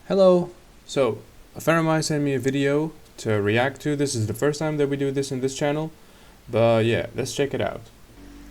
Hello! So, a friend of mine sent me a video to react to. This is the first time that we do this in this channel, but yeah, let's check it out.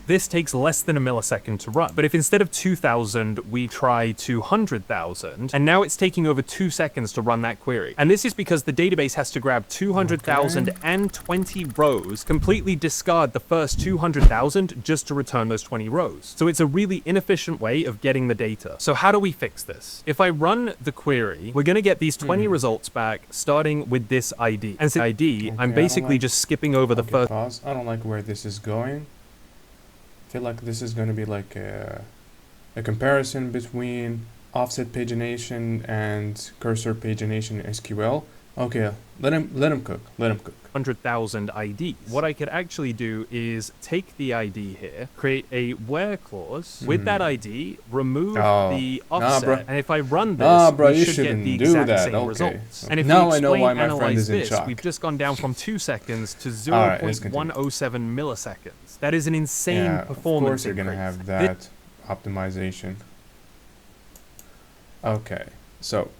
This takes less than a millisecond to run, but if instead of 2,000 we try 200,000, and now it's taking over 2 seconds to run that query. And this is because the database has to grab 200,000 and 20 rows, completely discard the first 200,000 just to return those 20 rows. So it's a really inefficient way of getting the data. So how do we fix this? If I run the query, we're gonna get these 20 results back, starting with this ID. And since ID, I'm basically just skipping over the first. Pause. I don't like where this is going. I feel like this is going to be like a comparison between offset pagination and cursor pagination in SQL. Okay, let him cook. 100,000 IDs. What I could actually do is take the ID here, create a where clause with that ID, remove the offset, and if I run this, we should get the exact same results. And if now we I know why my analyze friend is in this, shock. we've just gone down from 2 seconds to 0.107 milliseconds. That is an insane performance. Of course you're increase. gonna have that optimization. Okay, so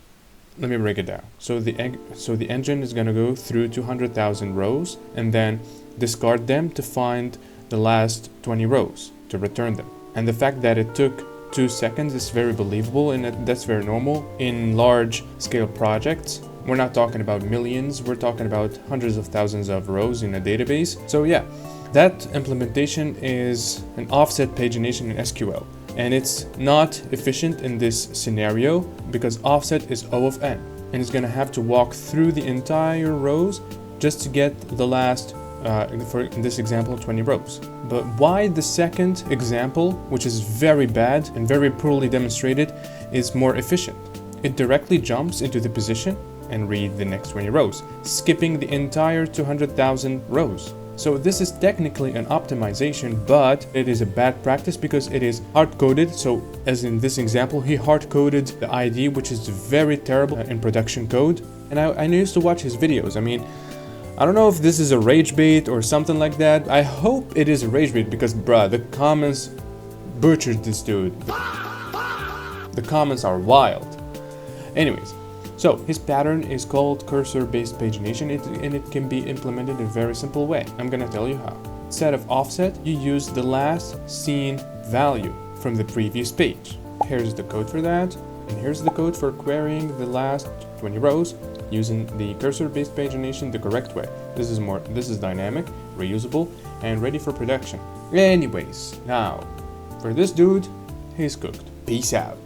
let me break it down. So the engine is gonna go through 200,000 rows and then discard them to find the last 20 rows to return them. And the fact that it took 2 seconds is very believable, and that's very normal in large scale projects. We're not talking about millions, we're talking about hundreds of thousands of rows in a database. So yeah, that implementation is an offset pagination in SQL. And it's not efficient in this scenario because offset is O of n, and it's gonna have to walk through the entire rows just to get the last, for in this example, 20 rows. But why the second example, which is very bad and very poorly demonstrated, is more efficient? It directly jumps into the position and read the next 20 rows, skipping the entire 200,000 rows. So this is technically an optimization, but it is a bad practice because it is hard-coded. So as in this example, he hard-coded the ID, which is very terrible in production code. And I used to watch his videos. I mean, I don't know if this is a rage bait or something like that. I hope it is a rage bait because, bruh, the comments butchered this dude. The comments are wild. Anyways. So his pattern is called cursor-based pagination, and it can be implemented in a very simple way. I'm gonna tell you how. Instead of offset, you use the last seen value from the previous page. Here's the code for that, and here's the code for querying the last 20 rows using the cursor-based pagination the correct way. This is dynamic, reusable, and ready for production. Anyways, now, for this dude, he's cooked. Peace out.